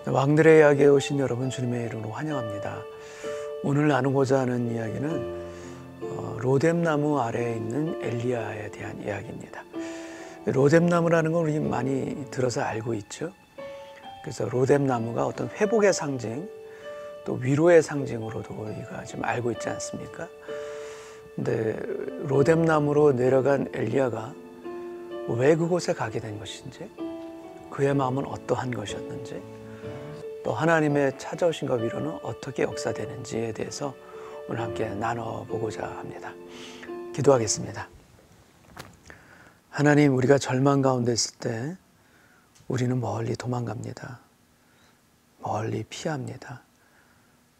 왕들의 이야기에 오신 여러분 주님의 이름으로 환영합니다. 오늘 나누고자 하는 이야기는 로뎀나무 아래에 있는 엘리야에 대한 이야기입니다. 로뎀나무라는 건 우리 많이 들어서 알고 있죠. 그래서 로뎀나무가 어떤 회복의 상징, 또 위로의 상징으로도 우리가 지금 알고 있지 않습니까? 근데 로뎀나무로 내려간 엘리야가 왜 그곳에 가게 된 것인지, 그의 마음은 어떠한 것이었는지, 또 하나님의 찾아오신과 위로는 어떻게 역사되는지에 대해서 오늘 함께 나눠보고자 합니다. 기도하겠습니다. 하나님, 우리가 절망 가운데 있을 때 우리는 멀리 도망갑니다. 멀리 피합니다.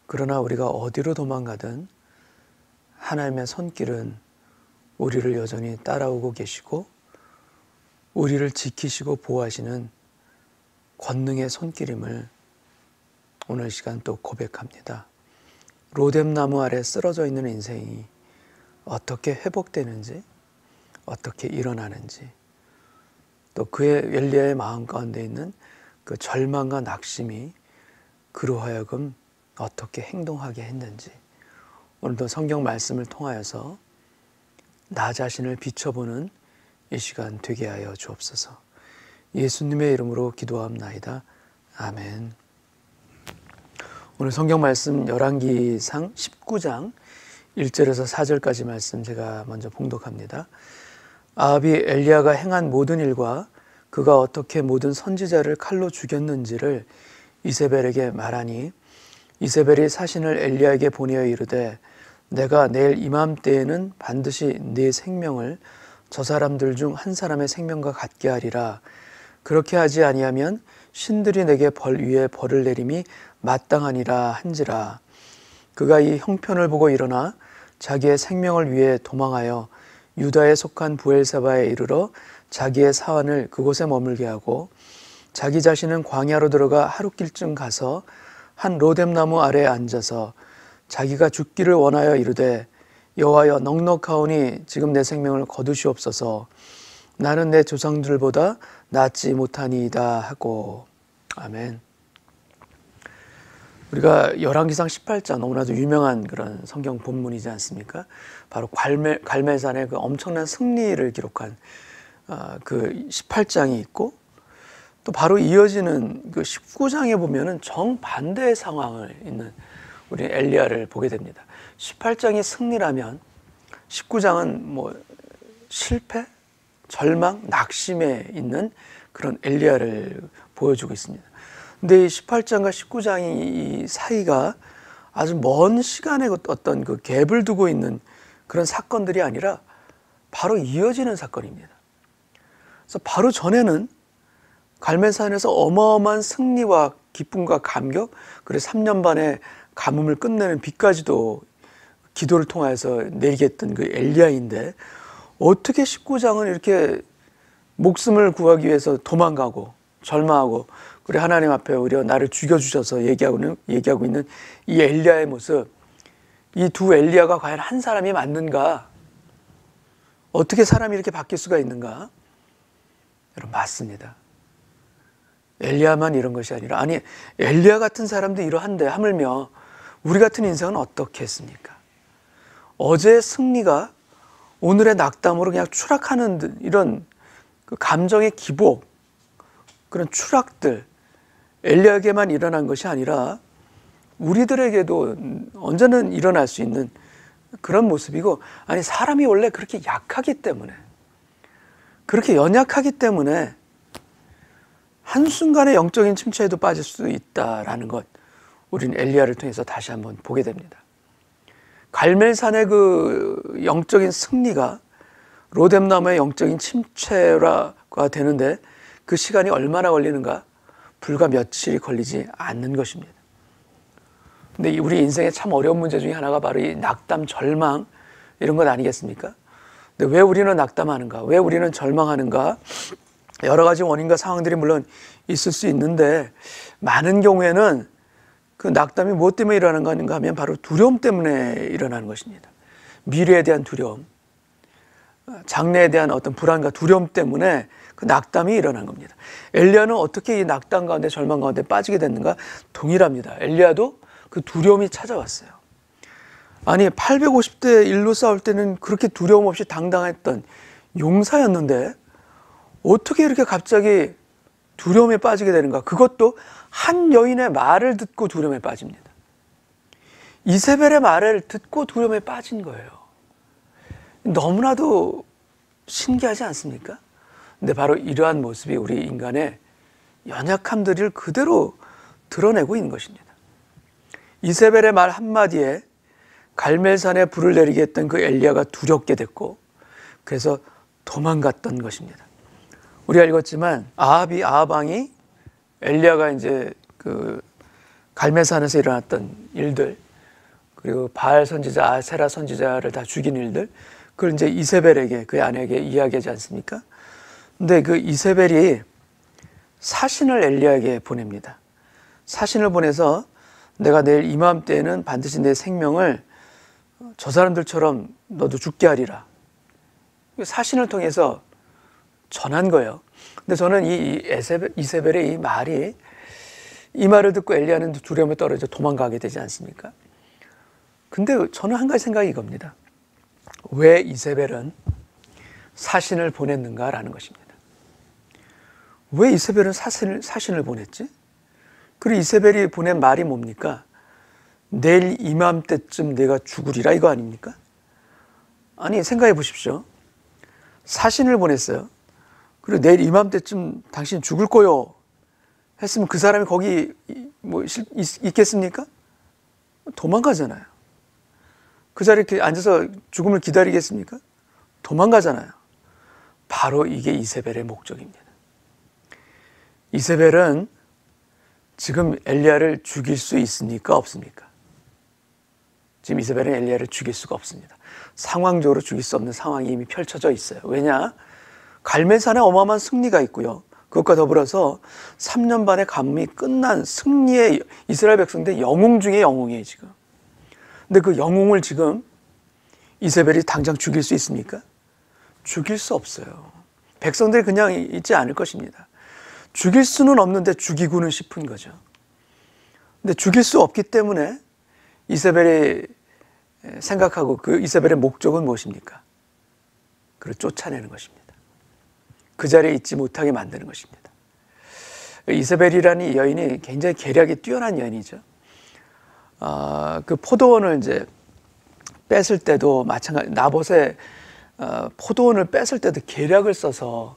그러나 우리가 어디로 도망가든 하나님의 손길은 우리를 여전히 따라오고 계시고 우리를 지키시고 보호하시는 권능의 손길임을 오늘 시간 또 고백합니다. 로뎀나무 아래 쓰러져 있는 인생이 어떻게 회복되는지, 어떻게 일어나는지, 또 그의 엘리야의 마음 가운데 있는 그 절망과 낙심이 그로 하여금 어떻게 행동하게 했는지, 오늘도 성경 말씀을 통하여서 나 자신을 비춰보는 이 시간 되게 하여 주옵소서. 예수님의 이름으로 기도합나이다. 아멘. 오늘 성경 말씀 열왕기상 19장 1절에서 4절까지 말씀 제가 먼저 봉독합니다. 아합이 엘리야가 행한 모든 일과 그가 어떻게 모든 선지자를 칼로 죽였는지를 이세벨에게 말하니, 이세벨이 사신을 엘리야에게 보내어 이르되, 내가 내일 이맘때에는 반드시 네 생명을 저 사람들 중 한 사람의 생명과 같게 하리라. 그렇게 하지 아니하면 신들이 내게 벌 위에 벌을 내림이 마땅하니라 한지라. 그가 이 형편을 보고 일어나 자기의 생명을 위해 도망하여 유다에 속한 부엘세바에 이르러 자기의 사환을 그곳에 머물게 하고, 자기 자신은 광야로 들어가 하룻길쯤 가서 한 로뎀나무 아래에 앉아서 자기가 죽기를 원하여 이르되, 여호와여, 넉넉하오니 지금 내 생명을 거두시옵소서. 나는 내 조상들보다 낫지 못하니이다 하고. 아멘. 우리가 열왕기상 18장, 너무나도 유명한 그런 성경 본문이지 않습니까? 바로 갈멜산의 그 엄청난 승리를 기록한 그 18장이 있고, 또 바로 이어지는 그 19장에 보면은 정반대의 상황을 있는 우리 엘리야를 보게 됩니다. 18장이 승리라면 19장은 뭐 실패, 절망, 낙심에 있는 그런 엘리야를 보여주고 있습니다. 근데 이 18장과 19장이 이 사이가 아주 먼 시간의 어떤 그 갭을 두고 있는 그런 사건들이 아니라 바로 이어지는 사건입니다. 그래서 바로 전에는 갈멜산에서 어마어마한 승리와 기쁨과 감격, 그리고 3년 반의 가뭄을 끝내는 비까지도 기도를 통해서 내리게 했던 그 엘리야인데, 어떻게 19장은 이렇게 목숨을 구하기 위해서 도망가고 절망하고, 그래 하나님 앞에 오히려 나를 죽여주셔서 얘기하고 있는 이 엘리야의 모습, 이 두 엘리야가 과연 한 사람이 맞는가? 어떻게 사람이 이렇게 바뀔 수가 있는가? 여러분, 맞습니다. 엘리야만 이런 것이 아니라, 아니 엘리야 같은 사람도 이러한데 하물며 우리 같은 인생은 어떻게 했습니까? 어제의 승리가 오늘의 낙담으로 그냥 추락하는 이런 그 감정의 기복, 그런 추락들, 엘리야에게만 일어난 것이 아니라 우리들에게도 언제는 일어날 수 있는 그런 모습이고, 아니 사람이 원래 그렇게 약하기 때문에, 그렇게 연약하기 때문에 한순간의 영적인 침체에도 빠질 수 있다라는 것, 우리는 엘리야를 통해서 다시 한번 보게 됩니다. 갈멜산의 그 영적인 승리가 로뎀나무의 영적인 침체가 되는데 그 시간이 얼마나 걸리는가? 불과 며칠이 걸리지 않는 것입니다. 근데 우리 인생의 참 어려운 문제 중에 하나가 바로 이 낙담, 절망, 이런 것 아니겠습니까? 근데 왜 우리는 낙담하는가? 왜 우리는 절망하는가? 여러 가지 원인과 상황들이 물론 있을 수 있는데, 많은 경우에는 그 낙담이 무엇 때문에 일어나는 건가 하면 바로 두려움 때문에 일어나는 것입니다. 미래에 대한 두려움, 장래에 대한 어떤 불안과 두려움 때문에 그 낙담이 일어난 겁니다. 엘리야는 어떻게 이 낙담 가운데 절망 가운데 빠지게 됐는가? 동일합니다. 엘리야도 그 두려움이 찾아왔어요. 아니 850대 1로 싸울 때는 그렇게 두려움 없이 당당했던 용사였는데 어떻게 이렇게 갑자기 두려움에 빠지게 되는가? 그것도 한 여인의 말을 듣고 두려움에 빠집니다. 이세벨의 말을 듣고 두려움에 빠진 거예요. 너무나도 신기하지 않습니까? 근데 바로 이러한 모습이 우리 인간의 연약함들을 그대로 드러내고 있는 것입니다. 이세벨의 말 한마디에 갈멜산에 불을 내리게 했던 그 엘리야가 두렵게 됐고 그래서 도망갔던 것입니다. 우리가 읽었지만 아합 왕이 엘리야가 이제 그 갈멜산에서 일어났던 일들 그리고 바알 선지자, 아세라 선지자를 다 죽인 일들 그걸 이제 이세벨에게 그의 아내에게 이야기하지 않습니까? 근데 그 이세벨이 사신을 엘리야에게 보냅니다. 사신을 보내서 내가 내일 이맘때에는 반드시 내 생명을 저 사람들처럼 너도 죽게 하리라. 사신을 통해서 전한 거예요. 근데 저는 이 이세벨의 이 말이 이 말을 듣고 엘리야는 두려움에 떨어져 도망가게 되지 않습니까? 근데 저는 한 가지 생각이 이겁니다. 왜 이세벨은 사신을 보냈는가라는 것입니다. 왜 이세벨은 사신을 보냈지? 그리고 이세벨이 보낸 말이 뭡니까? 내일 이맘때쯤 내가 죽으리라 이거 아닙니까? 아니 생각해 보십시오. 사신을 보냈어요. 그리고 내일 이맘때쯤 당신 죽을 거요 했으면 그 사람이 거기 뭐 있겠습니까? 도망가잖아요. 그 자리에 이렇게 앉아서 죽음을 기다리겠습니까? 도망가잖아요. 바로 이게 이세벨의 목적입니다. 이세벨은 지금 엘리야를 죽일 수 있습니까? 없습니까? 지금 이세벨은 엘리야를 죽일 수가 없습니다. 상황적으로 죽일 수 없는 상황이 이미 펼쳐져 있어요. 왜냐? 갈멜산에 어마어마한 승리가 있고요. 그것과 더불어서 3년 반의 가뭄이 끝난 승리의 이스라엘 백성들 영웅 중에 영웅이에요 지금. 근데 그 영웅을 지금 이세벨이 당장 죽일 수 있습니까? 죽일 수 없어요. 백성들이 그냥 있지 않을 것입니다. 죽일 수는 없는데 죽이고는 싶은 거죠. 근데 죽일 수 없기 때문에 이세벨이 생각하고 그 이세벨의 목적은 무엇입니까? 그를 쫓아내는 것입니다. 그 자리에 있지 못하게 만드는 것입니다. 이세벨이라는 이 여인이 굉장히 계략이 뛰어난 여인이죠. 그 포도원을 이제 뺐을 때도 마찬가지, 나봇의 포도원을 뺐을 때도 계략을 써서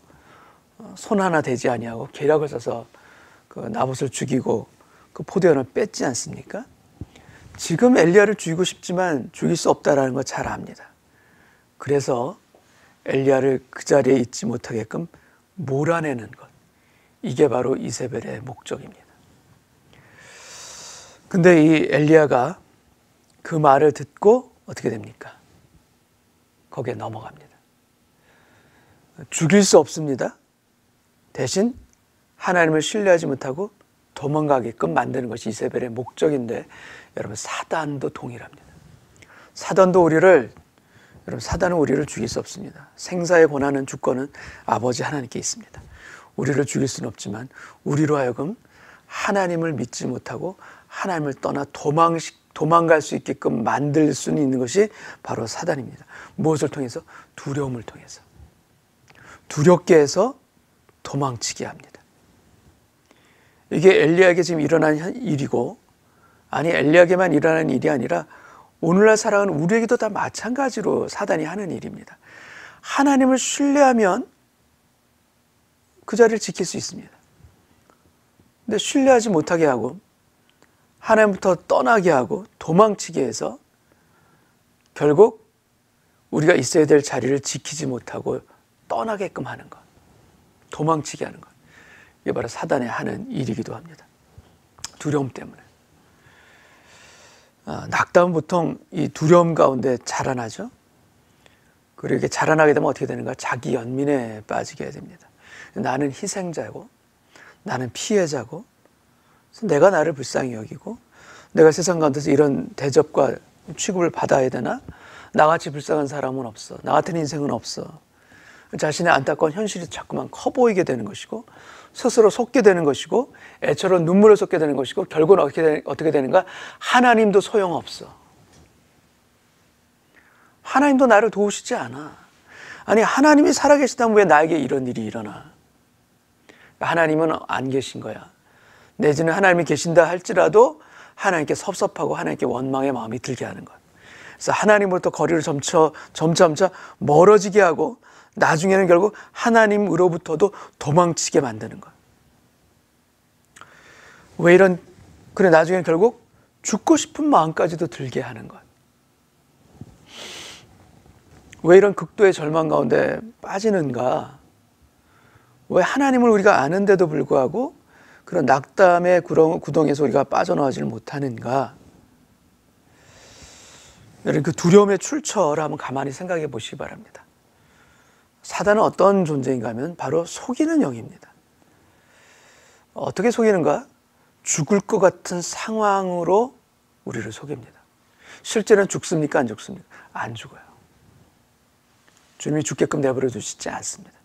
손 하나 대지 아니하고 계략을 써서 그 나봇을 죽이고 그 포도원을 뺐지 않습니까? 지금 엘리야를 죽이고 싶지만 죽일 수 없다라는 걸 잘 압니다. 그래서 엘리야를 그 자리에 있지 못하게끔 몰아내는 것, 이게 바로 이세벨의 목적입니다. 근데 이 엘리야가 그 말을 듣고 어떻게 됩니까? 거기에 넘어갑니다. 죽일 수 없습니다. 대신 하나님을 신뢰하지 못하고 도망가게끔 만드는 것이 이세벨의 목적인데, 여러분 사단도 동일합니다. 사단은 우리를 죽일 수 없습니다. 생사의 권한은 주권은 아버지 하나님께 있습니다. 우리를 죽일 수는 없지만 우리로 하여금 하나님을 믿지 못하고 하나님을 떠나 도망갈 수 있게끔 만들 수는 있는 것이 바로 사단입니다. 무엇을 통해서? 두려움을 통해서. 두렵게 해서 도망치게 합니다. 이게 엘리야에게 지금 일어난 일이고, 아니 엘리야에게만 일어나는 일이 아니라 오늘날 살아가는 우리에게도 다 마찬가지로 사단이 하는 일입니다. 하나님을 신뢰하면 그 자리를 지킬 수 있습니다. 근데 신뢰하지 못하게 하고 하나님부터 떠나게 하고 도망치게 해서 결국 우리가 있어야 될 자리를 지키지 못하고 떠나게끔 하는 것, 도망치게 하는 것, 이게 바로 사단이 하는 일이기도 합니다. 두려움 때문에. 낙담은 보통 이 두려움 가운데 자라나죠. 그리고 이렇게 자라나게 되면 어떻게 되는가? 자기 연민에 빠지게 됩니다. 나는 희생자고, 나는 피해자고, 내가 나를 불쌍히 여기고, 내가 세상 가운데서 이런 대접과 취급을 받아야 되나? 나같이 불쌍한 사람은 없어. 나 같은 인생은 없어. 자신의 안타까운 현실이 자꾸만 커 보이게 되는 것이고, 스스로 속게 되는 것이고, 애처럼 눈물을 쏟게 되는 것이고, 결국은 어떻게 되는가? 하나님도 소용없어. 하나님도 나를 도우시지 않아. 아니, 하나님이 살아계시다면 왜 나에게 이런 일이 일어나? 하나님은 안 계신 거야. 내지는 하나님이 계신다 할지라도 하나님께 섭섭하고 하나님께 원망의 마음이 들게 하는 것. 그래서 하나님으로부터 거리를 점차 멀어지게 하고, 나중에는 결국 하나님으로부터도 도망치게 만드는 것. 왜 그래, 나중에는 결국 죽고 싶은 마음까지도 들게 하는 것. 왜 이런 극도의 절망 가운데 빠지는가? 왜 하나님을 우리가 아는데도 불구하고 그런 낙담의 구덩이에서 우리가 빠져나오지를 못하는가? 여러분, 그 두려움의 출처를 한번 가만히 생각해 보시기 바랍니다. 사단은 어떤 존재인가 하면 바로 속이는 영입니다. 어떻게 속이는가? 죽을 것 같은 상황으로 우리를 속입니다. 실제는 죽습니까? 안 죽습니까? 안 죽어요. 주님이 죽게끔 내버려 두시지 않습니다.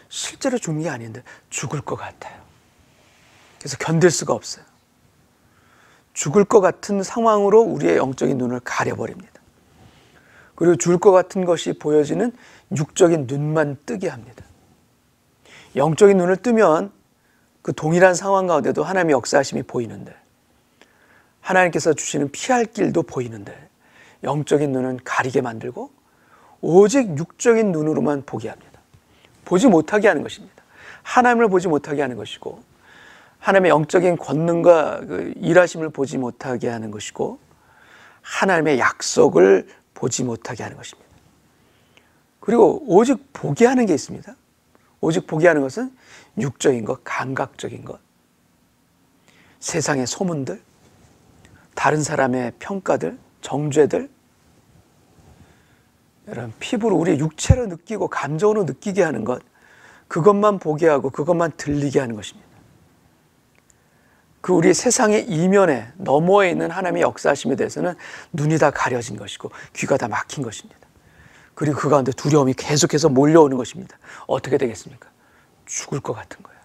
실제로 죽는 게 아닌데 죽을 것 같아요. 그래서 견딜 수가 없어요. 죽을 것 같은 상황으로 우리의 영적인 눈을 가려버립니다. 그리고 죽을 것 같은 것이 보여지는 육적인 눈만 뜨게 합니다. 영적인 눈을 뜨면 그 동일한 상황 가운데도 하나님의 역사하심이 보이는데, 하나님께서 주시는 피할 길도 보이는데, 영적인 눈은 가리게 만들고 오직 육적인 눈으로만 보게 합니다. 보지 못하게 하는 것입니다. 하나님을 보지 못하게 하는 것이고, 하나님의 영적인 권능과 그 일하심을 보지 못하게 하는 것이고, 하나님의 약속을 보지 못하게 하는 것입니다. 그리고 오직 보게 하는 게 있습니다. 오직 보게 하는 것은 육적인 것, 감각적인 것, 세상의 소문들, 다른 사람의 평가들, 정죄들, 여러분, 피부로 우리의 육체로 느끼고 감정으로 느끼게 하는 것, 그것만 보게 하고 그것만 들리게 하는 것입니다. 그 우리 세상의 이면에 너머에 있는 하나님의 역사하심에 대해서는 눈이 다 가려진 것이고 귀가 다 막힌 것입니다. 그리고 그 가운데 두려움이 계속해서 몰려오는 것입니다. 어떻게 되겠습니까? 죽을 것 같은 거예요.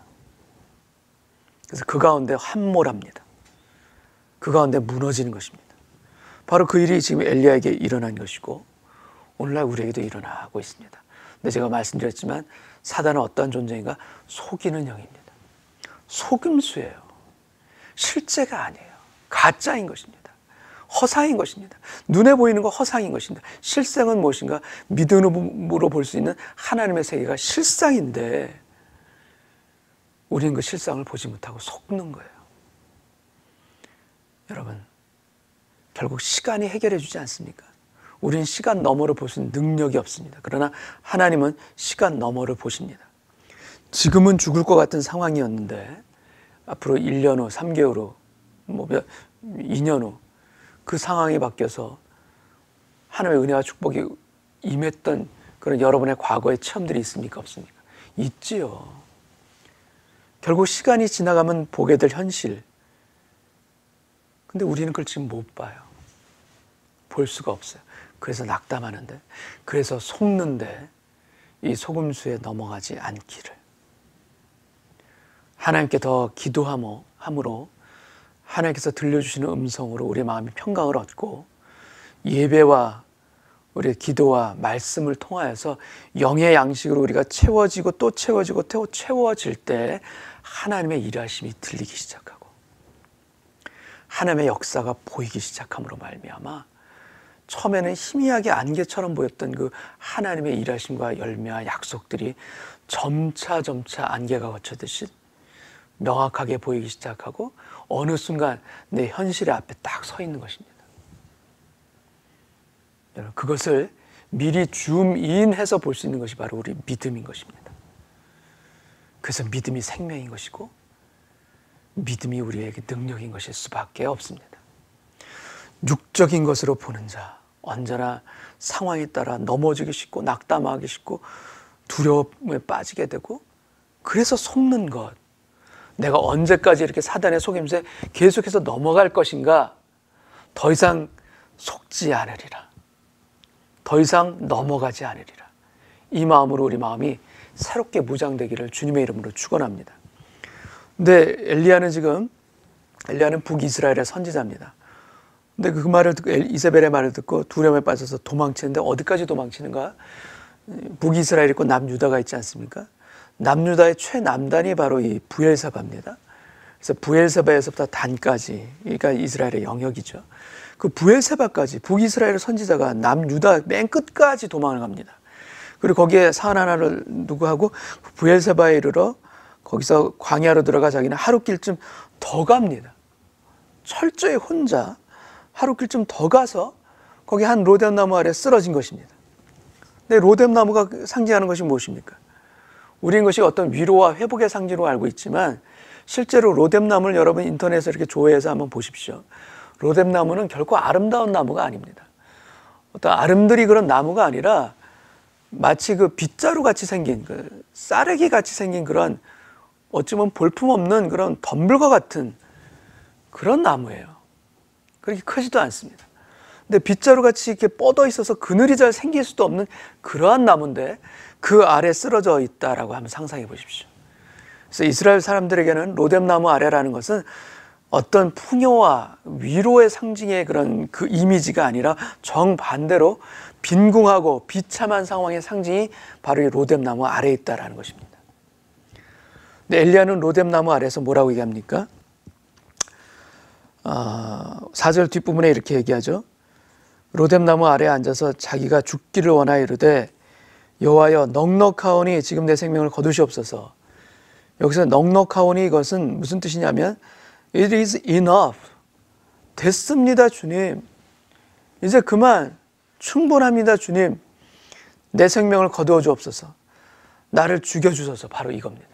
그래서 그 가운데 함몰합니다. 그 가운데 무너지는 것입니다. 바로 그 일이 지금 엘리야에게 일어난 것이고 오늘날 우리에게도 일어나고 있습니다. 근데 제가 말씀드렸지만 사단은 어떠한 존재인가? 속이는 영입니다. 속임수예요. 실제가 아니에요. 가짜인 것입니다. 허상인 것입니다. 눈에 보이는 거 허상인 것입니다. 실상은 무엇인가? 믿음으로 볼 수 있는 하나님의 세계가 실상인데 우리는 그 실상을 보지 못하고 속는 거예요. 여러분, 결국 시간이 해결해 주지 않습니까? 우리는 시간 너머를 볼 수 있는 능력이 없습니다. 그러나 하나님은 시간 너머를 보십니다. 지금은 죽을 것 같은 상황이었는데 앞으로 1년 후, 3개월 후, 2년 후 그 상황이 바뀌어서 하나님의 은혜와 축복이 임했던 그런 여러분의 과거의 체험들이 있습니까? 없습니까? 있지요. 결국 시간이 지나가면 보게 될 현실. 근데 우리는 그걸 지금 못 봐요. 볼 수가 없어요. 그래서 낙담하는데, 그래서 속는데 이 속음수에 넘어가지 않기를. 하나님께 더 기도함으로 하나님께서 들려주시는 음성으로 우리의 마음이 평강을 얻고 예배와 우리의 기도와 말씀을 통하여서 영의 양식으로 우리가 채워지고 또 채워지고 또 채워질 때 하나님의 일하심이 들리기 시작하고 하나님의 역사가 보이기 시작함으로 말미암아 처음에는 희미하게 안개처럼 보였던 그 하나님의 일하심과 열매와 약속들이 점차 안개가 걷혀듯이 명확하게 보이기 시작하고 어느 순간 내 현실의 앞에 딱 서 있는 것입니다. 여러분, 그것을 미리 줌인해서 볼 수 있는 것이 바로 우리 믿음인 것입니다. 그래서 믿음이 생명인 것이고 믿음이 우리에게 능력인 것일 수밖에 없습니다. 육적인 것으로 보는 자, 언제나 상황에 따라 넘어지기 쉽고 낙담하기 쉽고 두려움에 빠지게 되고 그래서 속는 것, 내가 언제까지 이렇게 사단의 속임수에 계속해서 넘어갈 것인가? 더 이상 속지 않으리라. 더 이상 넘어가지 않으리라. 이 마음으로 우리 마음이 새롭게 무장되기를 주님의 이름으로 축원합니다. 근데 엘리야는 북이스라엘의 선지자입니다. 근데 그 말을 듣고 이세벨의 말을 듣고 두려움에 빠져서 도망치는데 어디까지 도망치는가? 북이스라엘 있고 남유다가 있지 않습니까? 남유다의 최남단이 바로 이 부엘세바입니다. 그래서 부엘세바에서부터 단까지, 그러니까 이스라엘의 영역이죠. 그 부엘세바까지 북이스라엘 선지자가 남유다 맨 끝까지 도망을 갑니다. 그리고 거기에 산 하나를 두고 하고 부엘세바에 이르러 거기서 광야로 들어가 자기는 하루길쯤 더 갑니다. 철저히 혼자 하루길쯤 더 가서 거기 한 로뎀나무 아래 쓰러진 것입니다. 근데 로뎀나무가 상징하는 것이 무엇입니까? 우리는 것이 어떤 위로와 회복의 상징으로 알고 있지만 실제로 로뎀나무를 여러분 인터넷에서 이렇게 조회해서 한번 보십시오. 로뎀나무는 결코 아름다운 나무가 아닙니다. 어떤 아름드리 그런 나무가 아니라 마치 그 빗자루 같이 생긴 그 쌀래기 같이 생긴 그런 어찌보면 볼품없는 그런 덤불과 같은 그런 나무예요. 그렇게 크지도 않습니다. 근데 빗자루 같이 이렇게 뻗어 있어서 그늘이 잘 생길 수도 없는 그러한 나무인데 그 아래 쓰러져 있다라고 한번 상상해 보십시오. 그래서 이스라엘 사람들에게는 로뎀나무 아래라는 것은 어떤 풍요와 위로의 상징의 그런 그 이미지가 아니라 정반대로 빈궁하고 비참한 상황의 상징이 바로 이 로뎀나무 아래에 있다라는 것입니다. 근데 엘리야는 로뎀나무 아래에서 뭐라고 얘기합니까? 4절 뒷부분에 이렇게 얘기하죠. 로뎀나무 아래에 앉아서 자기가 죽기를 원하여 이르되 여호와여 넉넉하오니 지금 내 생명을 거두시옵소서. 여기서 넉넉하오니 이것은 무슨 뜻이냐면 It is enough. 됐습니다 주님. 이제 그만 충분합니다 주님. 내 생명을 거두어 주옵소서. 나를 죽여주소서. 바로 이겁니다.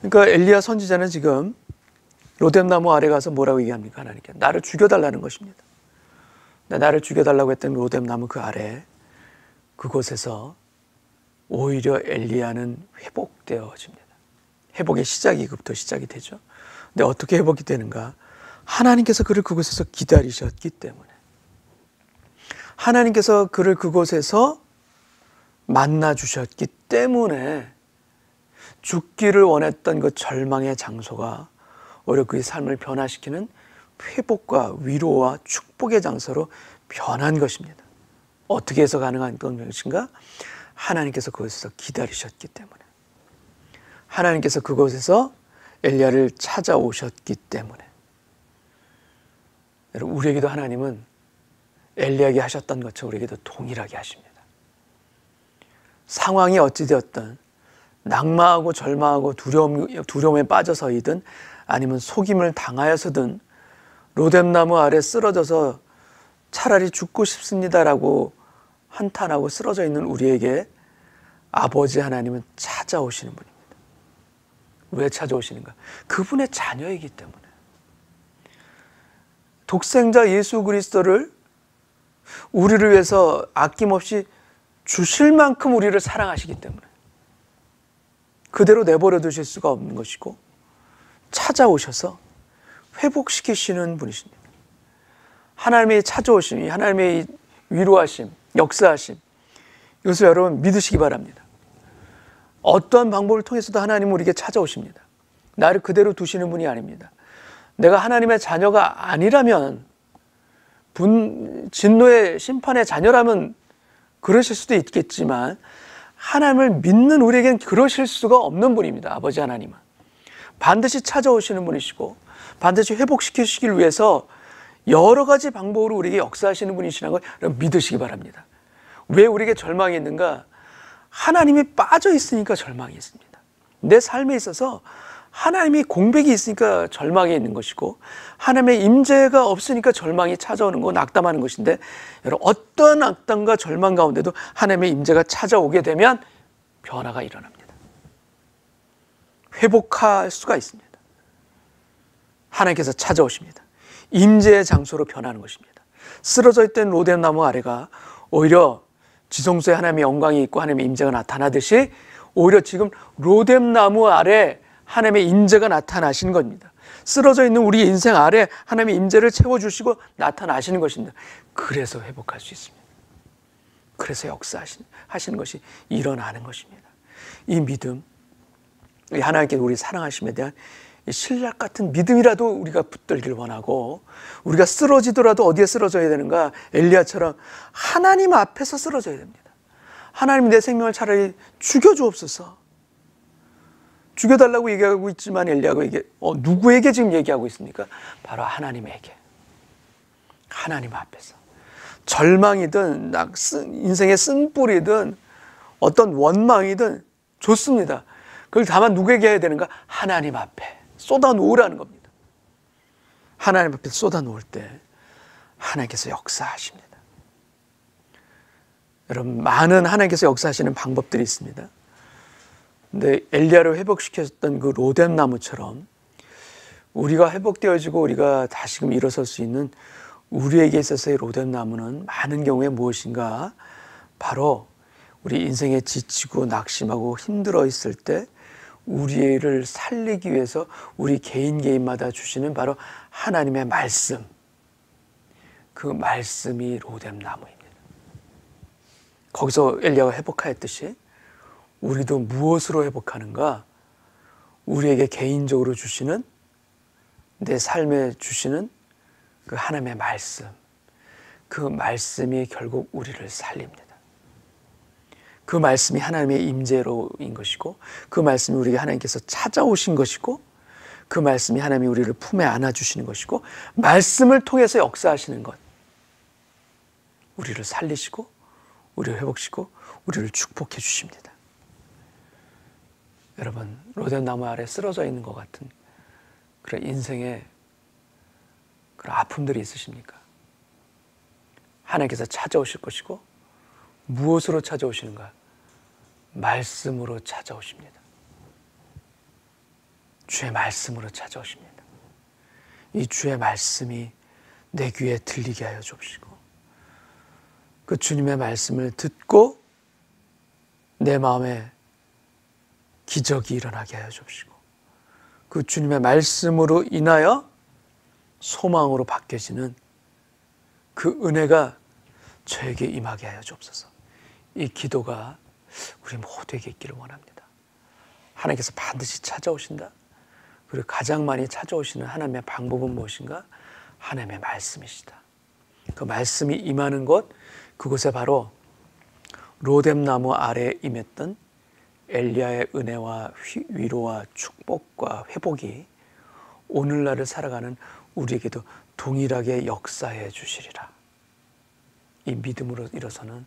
그러니까 엘리야 선지자는 지금 로뎀나무 아래 가서 뭐라고 얘기합니까? 하나님께 나를 죽여달라는 것입니다. 나를 죽여달라고 했던 로뎀나무 그 아래 그곳에서 오히려 엘리야는 회복되어집니다. 회복의 시작이 그부터 시작이 되죠. 근데 어떻게 회복이 되는가? 하나님께서 그를 그곳에서 기다리셨기 때문에, 하나님께서 그를 그곳에서 만나 주셨기 때문에 죽기를 원했던 그 절망의 장소가 오히려 그의 삶을 변화시키는 회복과 위로와 축복의 장소로 변한 것입니다. 어떻게 해서 가능한 것인가? 하나님께서 그곳에서 기다리셨기 때문에, 하나님께서 그곳에서 엘리야를 찾아오셨기 때문에. 여러분, 우리에게도 하나님은 엘리야에게 하셨던 것처럼 우리에게도 동일하게 하십니다. 상황이 어찌되었든 낙마하고 절망하고 두려움에 빠져서이든 아니면 속임을 당하여서든 로뎀나무 아래 쓰러져서 차라리 죽고 싶습니다라고 한탄하고 쓰러져 있는 우리에게 아버지 하나님은 찾아오시는 분입니다. 왜 찾아오시는가? 그분의 자녀이기 때문에. 독생자 예수 그리스도를 우리를 위해서 아낌없이 주실 만큼 우리를 사랑하시기 때문에 그대로 내버려 두실 수가 없는 것이고 찾아오셔서 회복시키시는 분이십니다. 하나님의 찾아오심이, 하나님의 위로하심, 역사하심, 이것을 여러분 믿으시기 바랍니다. 어떠한 방법을 통해서도 하나님은 우리에게 찾아오십니다. 나를 그대로 두시는 분이 아닙니다. 내가 하나님의 자녀가 아니라면, 진노의 심판의 자녀라면 그러실 수도 있겠지만 하나님을 믿는 우리에게는 그러실 수가 없는 분입니다. 아버지 하나님은 반드시 찾아오시는 분이시고 반드시 회복시키시길 위해서 여러 가지 방법으로 우리에게 역사하시는 분이시라는 걸 여러분 믿으시기 바랍니다. 왜 우리에게 절망이 있는가? 하나님이 빠져 있으니까 절망이 있습니다. 내 삶에 있어서 하나님이 공백이 있으니까 절망이 있는 것이고 하나님의 임재가 없으니까 절망이 찾아오는 거, 낙담하는 것인데, 여러분 어떤 낙담과 절망 가운데도 하나님의 임재가 찾아오게 되면 변화가 일어납니다. 회복할 수가 있습니다. 하나님께서 찾아오십니다. 임재의 장소로 변하는 것입니다. 쓰러져 있던 로뎀나무 아래가 오히려 지성소에 하나님의 영광이 있고 하나님의 임재가 나타나듯이 오히려 지금 로뎀나무 아래 하나님의 임재가 나타나시는 겁니다. 쓰러져 있는 우리 인생 아래 하나님의 임재를 채워주시고 나타나시는 것입니다. 그래서 회복할 수 있습니다. 그래서 역사하시는 것이 일어나는 것입니다. 이 믿음, 하나님께서 우리 사랑하심에 대한 신락 같은 믿음이라도 우리가 붙들기를 원하고, 우리가 쓰러지더라도 어디에 쓰러져야 되는가? 엘리야처럼 하나님 앞에서 쓰러져야 됩니다. 하나님, 내 생명을 차라리 죽여주옵소서. 죽여달라고 얘기하고 있지만 엘리야가 누구에게 지금 얘기하고 있습니까? 바로 하나님에게. 하나님 앞에서. 절망이든 인생의 쓴뿌리든 어떤 원망이든 좋습니다. 그걸 다만 누구에게 해야 되는가? 하나님 앞에 쏟아놓으라는 겁니다. 하나님 앞에 쏟아놓을 때 하나님께서 역사하십니다. 여러분, 많은 하나님께서 역사하시는 방법들이 있습니다. 근데 엘리야를 회복시켰던 그 로뎀 나무처럼 우리가 회복되어지고 우리가 다시금 일어설 수 있는 우리에게 있어서의 로뎀 나무는 많은 경우에 무엇인가? 바로 우리 인생에 지치고 낙심하고 힘들어 있을 때 우리를 살리기 위해서 우리 개인마다 주시는 바로 하나님의 말씀, 그 말씀이 로뎀 나무입니다. 거기서 엘리야가 회복하였듯이 우리도 무엇으로 회복하는가? 우리에게 개인적으로 주시는, 내 삶에 주시는 그 하나님의 말씀, 그 말씀이 결국 우리를 살립니다. 그 말씀이 하나님의 임재로인 것이고, 그 말씀이 우리에게 하나님께서 찾아오신 것이고, 그 말씀이 하나님이 우리를 품에 안아주시는 것이고, 말씀을 통해서 역사하시는 것, 우리를 살리시고 우리를 회복시키고 우리를 축복해 주십니다. 여러분, 로뎀 나무 아래 쓰러져 있는 것 같은 그런 인생의 그런 아픔들이 있으십니까? 하나님께서 찾아오실 것이고, 무엇으로 찾아오시는가? 말씀으로 찾아오십니다. 주의 말씀으로 찾아오십니다. 이 주의 말씀이 내 귀에 들리게 하여 주옵시고, 그 주님의 말씀을 듣고 내 마음에 기적이 일어나게 하여 주옵시고, 그 주님의 말씀으로 인하여 소망으로 바뀌어지는 그 은혜가 저에게 임하게 하여 주옵소서. 이 기도가 우리 모두에게 있기를 원합니다. 하나님께서 반드시 찾아오신다. 그리고 가장 많이 찾아오시는 하나님의 방법은 무엇인가? 하나님의 말씀이시다. 그 말씀이 임하는 곳, 그곳에 바로 로뎀 나무 아래에 임했던 엘리야의 은혜와 위로와 축복과 회복이 오늘날을 살아가는 우리에게도 동일하게 역사해 주시리라. 이 믿음으로 일어서는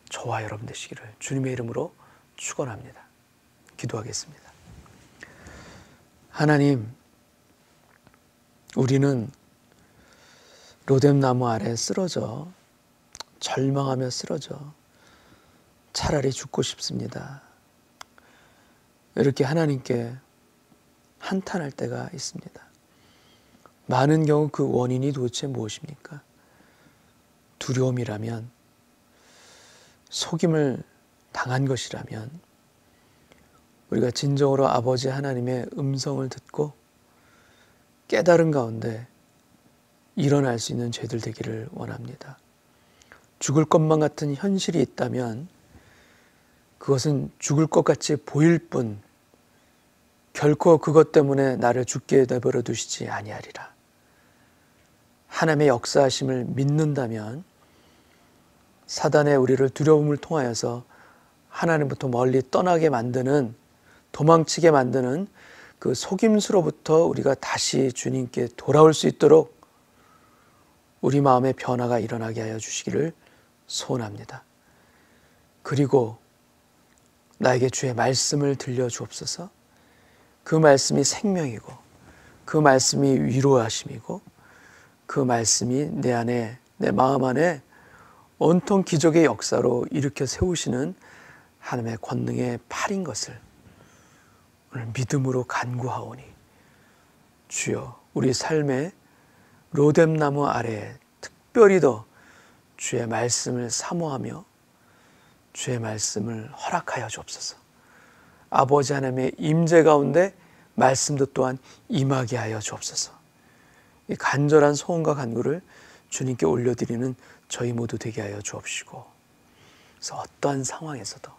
저와 여러분 되시기를 주님의 이름으로 축원합니다. 기도하겠습니다. 하나님, 우리는 로뎀 나무 아래 쓰러져 절망하며 쓰러져 차라리 죽고 싶습니다. 이렇게 하나님께 한탄할 때가 있습니다. 많은 경우 그 원인이 도대체 무엇입니까? 두려움이라면, 속임을 당한 것이라면 우리가 진정으로 아버지 하나님의 음성을 듣고 깨달은 가운데 일어날 수 있는 죄들 되기를 원합니다. 죽을 것만 같은 현실이 있다면 그것은 죽을 것 같이 보일 뿐 결코 그것 때문에 나를 죽게 내버려 두시지 아니하리라. 하나님의 역사하심을 믿는다면 사단의 우리를 두려움을 통하여서 하나님부터 멀리 떠나게 만드는, 도망치게 만드는 그 속임수로부터 우리가 다시 주님께 돌아올 수 있도록 우리 마음의 변화가 일어나게 하여 주시기를 소원합니다. 그리고 나에게 주의 말씀을 들려주옵소서. 그 말씀이 생명이고, 그 말씀이 위로하심이고, 그 말씀이 내 안에, 내 마음 안에 온통 기적의 역사로 일으켜 세우시는 하나님의 권능의 팔인 것을 오늘 믿음으로 간구하오니, 주여, 우리 삶의 로뎀 나무 아래에 특별히 더 주의 말씀을 사모하며 주의 말씀을 허락하여 주옵소서. 아버지 하나님의 임재 가운데 말씀도 또한 임하게 하여 주옵소서. 이 간절한 소원과 간구를 주님께 올려드리는 저희 모두 되게 하여 주옵시고, 그래서 어떠한 상황에서도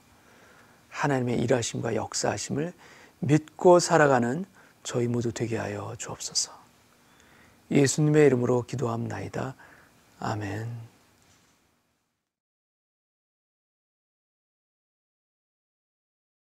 하나님의 일하심과 역사하심을 믿고 살아가는 저희 모두 되게 하여 주옵소서. 예수님의 이름으로 기도합나이다. 아멘.